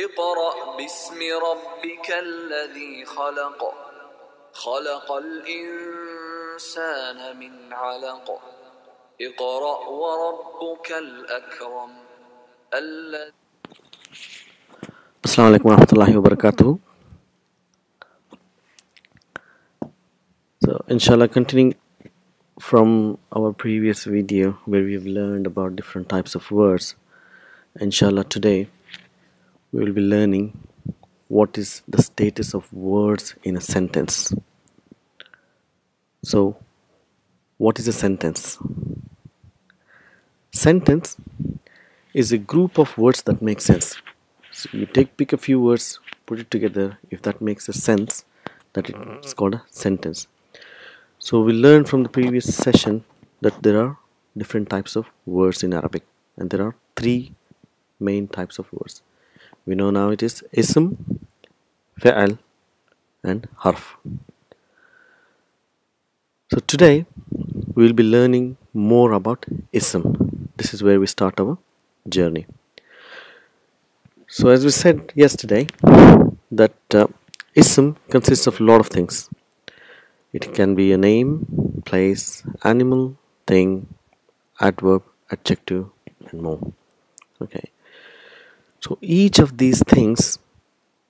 اقرأ باسم ربك الذي خلق خلق الإنسان من علق اقرأ وربك الأكرم Assalamu alaikum warahmatullahi wabarakatuh. So inshallah, continuing from our previous video where we have learned about different types of words, inshallah today we will be learning what is the status of words in a sentence. So what is a sentence? Sentence is a group of words that make sense. So you pick a few words, put it together. If that makes a sense, that it's called a sentence. So we learned from the previous session that there are different types of words in Arabic, and there are three main types of words. We know now it is ism, fa'al, and harf. So today we will be learning more about ism. This is where we start our journey. So as we said yesterday, that ism consists of a lot of things. It can be a name, place, animal, thing, adverb, adjective, and more. Okay. So each of these things,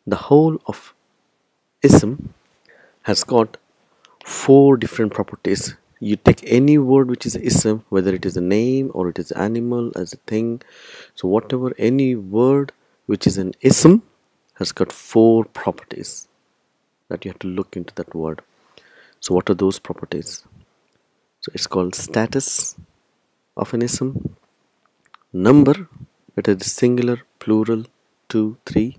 the whole of ism has got 4 different properties. You take any word which is ism, whether it is a name or it is an animal, as a thing. So whatever, any word which is an ism has got 4 properties that you have to look into that word. So what are those properties? So it's called status of an ism, number, whether it is singular, plural, 2, 3,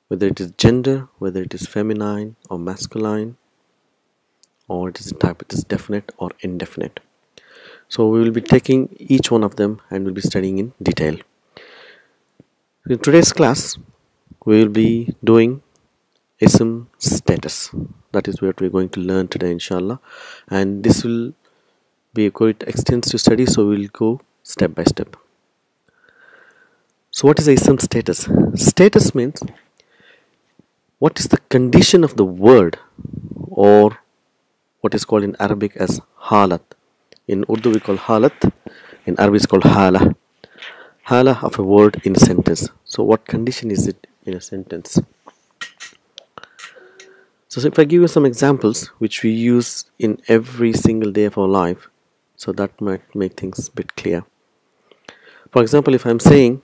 whether it is gender, whether it is feminine or masculine, or it is a type, it is definite or indefinite. So we will be taking each one of them and we'll be studying in detail. In today's class, we will be doing ism status. That is what we're going to learn today, inshallah, and this will be a quite extensive study, so we'll go step by step. So what is ism status? Status means what is the condition of the word, or what is called in Arabic as halat. In Urdu we call halat, in Arabic it's called hala. Hala of a word in a sentence. So what condition is it in a sentence? So if I give you some examples which we use in every single day of our life, so that might make things a bit clear. For example, if I'm saying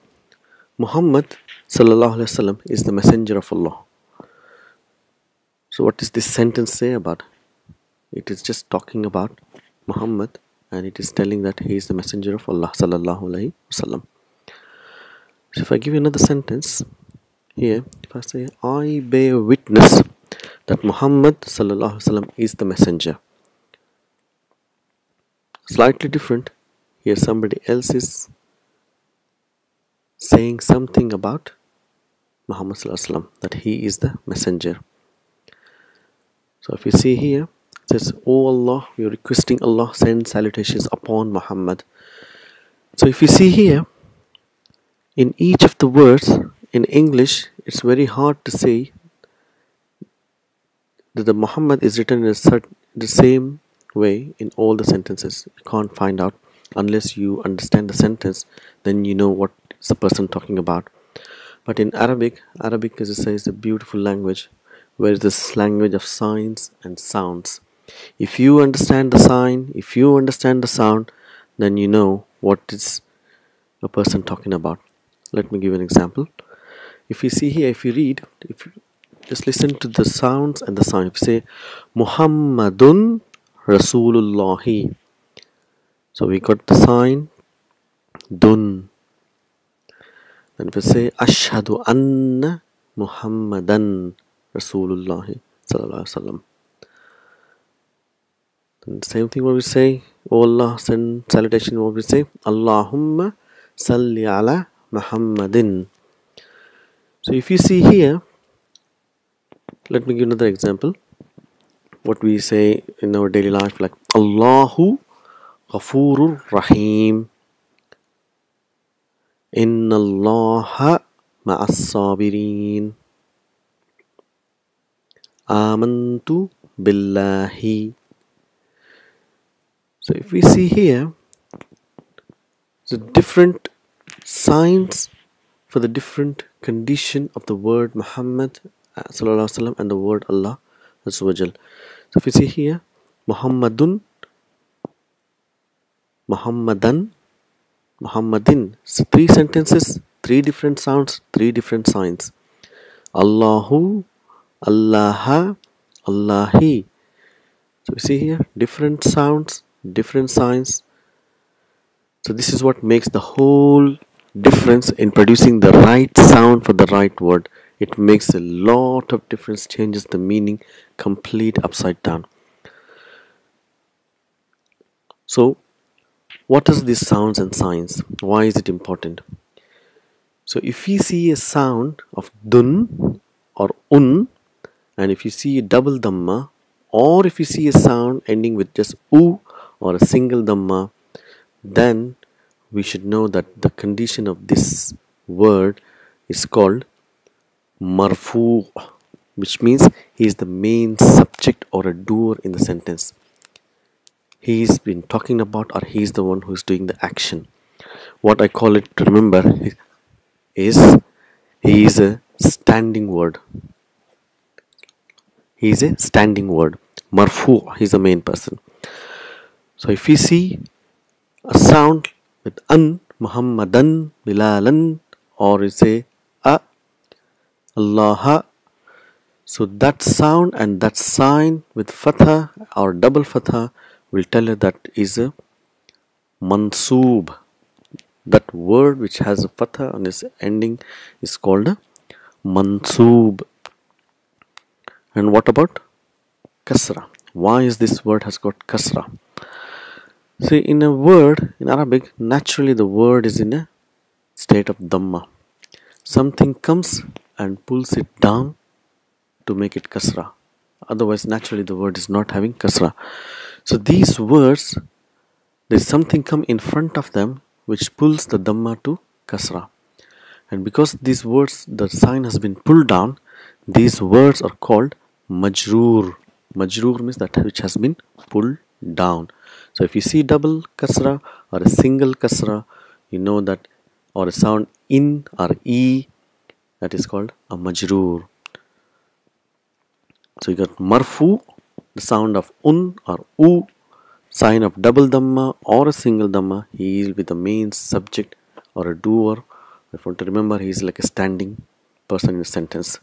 Muhammad sallallahu alaihi wasallam is the messenger of Allah. So what does this sentence say about? It is just talking about Muhammad, and it is telling that he is the messenger of Allah sallallahu alaihi wasallam. So if I give you another sentence here, if I say I bear witness that Muhammad sallallahu alaihi wasallam is the messenger. Slightly different. Here somebody else is saying something about Muhammad sallallahu alaihi wasallam, that he is the messenger. So if you see here, it says, "O Allah, we are requesting Allah send salutations upon Muhammad." So if you see here, in each of the words in English, it's very hard to say that the Muhammad is written in the same way in all the sentences. You can't find out unless you understand the sentence, then you know what is the person talking about. But in Arabic, as I say, is a beautiful language, where it's this language of signs and sounds. If you understand the sign, if you understand the sound, then you know what is a person talking about. Let me give an example. If you see here, if you read, if you just listen to the sounds and the sound. If you say Muhammadun Rasulullahi, so we got the sign dun. And if you say Ashhadu anna Muhammadan Rasulullahi sallallahu alaihi wasallam, then the same thing what we say, O Allah send salutation, what we say, Allahumma salli ala Muhammadin. So if you see here, let me give another example. What we say in our daily life, like Allahu Ghafurur Rahim, Inna Allaha مع الصابرين آمنت بالله. So if we see here the different signs for the different condition of the word Muhammad sallallahu alaihi wasallam and the word Allah azza wa jal. So if we see here Muhammadun, Muhammadan, Muhammadin. So three sentences, three different sounds, three different signs. Allahu, Allah, Allahi. So we see here different sounds, different signs. So this is what makes the whole difference in producing the right sound for the right word. It makes a lot of difference, changes the meaning complete upside down. So what is these sounds and signs? Why is it important? So if we see a sound of dun or un, and if you see a double dhamma, or if you see a sound ending with just u or a single dhamma, then we should know that the condition of this word is called marfu, which means he is the main subject or a doer in the sentence. He's been talking about, or he's the one who is doing the action. What I call it to remember is he is a standing word. He is a standing word. Marfu, he is the main person. So if we see a sound with an, Muhammadan, Bilalan, or we say a, Allah, so that sound and that sign with fatha or double fatha will tell you that is a mansoob. That word which has a fatha on its ending is called a mansoob. And what about kasra? Why is this word has got kasra? See, in a word in Arabic, naturally the word is in a state of dhamma. Something comes and pulls it down to make it kasra. Otherwise, naturally the word is not having kasra. So these words, there's something come in front of them which pulls the dhamma to kasra. And because these words, the sign has been pulled down, these words are called majroor. Majroor means that which has been pulled down. So if you see double kasra or a single kasra, you know that, or a sound in or e, that is called a majroor. So you got marfu, the sound of un or u, sign of double dhamma or a single dhamma. He will be the main subject or a doer. If you want to remember, he is like a standing person in a sentence.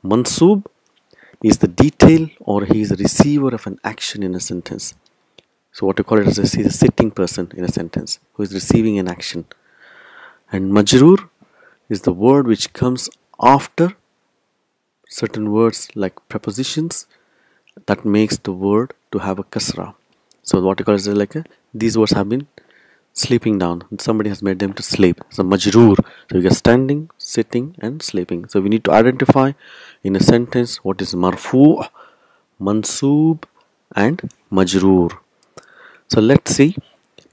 Mansoob is the detail, or he is a receiver of an action in a sentence. So what you call it as he is a sitting person in a sentence who is receiving an action. And majroor is the word which comes after certain words like prepositions that makes the word to have a kasra. So what you call it is like these words have been sleeping down. Somebody has made them to sleep. So majroor. So you get standing, sitting and sleeping. So we need to identify in a sentence what is marfu, mansoob and majroor. So let's see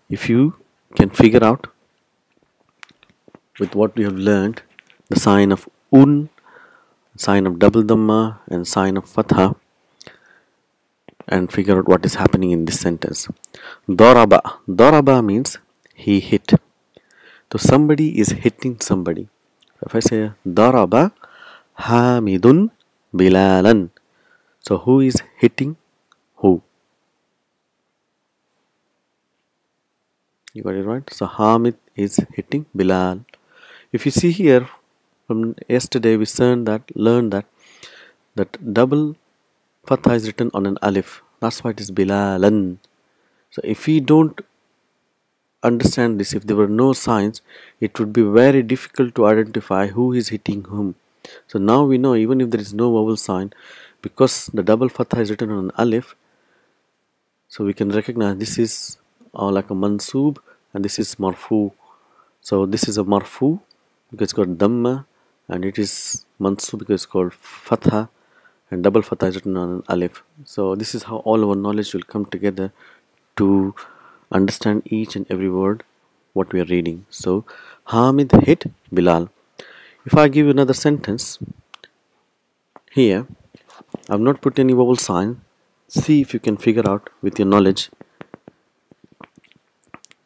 if you can figure out with what we have learned the sign of un, sign of double dhamma and sign of fatha, and figure out what is happening in this sentence. Daraba. Daraba means he hit. So somebody is hitting somebody. If I say Daraba Hamidun Bilalan, so who is hitting who? You got it right? So Hamid is hitting Bilal. If you see here from yesterday we learned that double fatha is written on an alif. That's why it is Bilalan. So if we don't understand this, if there were no signs, it would be very difficult to identify who is hitting whom. So now we know, even if there is no vowel sign, because the double fatha is written on an alif, so we can recognize this is like a mansoob and this is marfu. So this is a marfu because it's got dhamma, and it is mansoob because it's called fatha, and double fatha is written on an alif. So this is how all our knowledge will come together to understand each and every word what we are reading. So Hamid hit Bilal. If I give you another sentence, here I've not put any vowel sign. See if you can figure out with your knowledge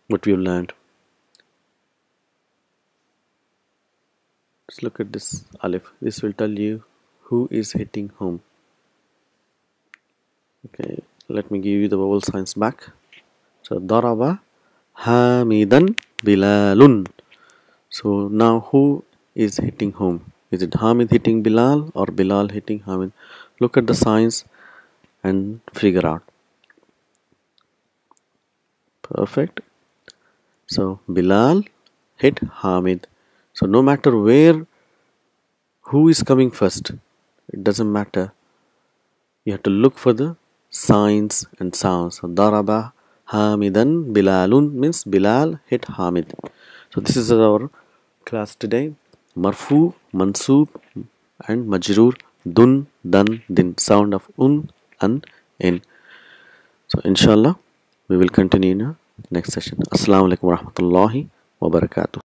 what we've learned. Just look at this alif. This will tell you who is hitting home. Okay, let me give you the vowel signs back. So daraba hamidan bilalun. So now who is hitting home? Is it Hamid hitting Bilal or Bilal hitting Hamid? Look at the signs and figure out. Perfect. So Bilal hit Hamid. So no matter where, who is coming first, it doesn't matter. You have to look for the signs and sounds. So Daraba Hamidan Bilalun means Bilal hit Hamid. So this is our class today. Marfu, Mansub and Majroor, Dun, Dan, Din. Sound of and in. So inshallah we will continue in our next session. Assalamu alaikum wa rahmatullahi wa barakatuh.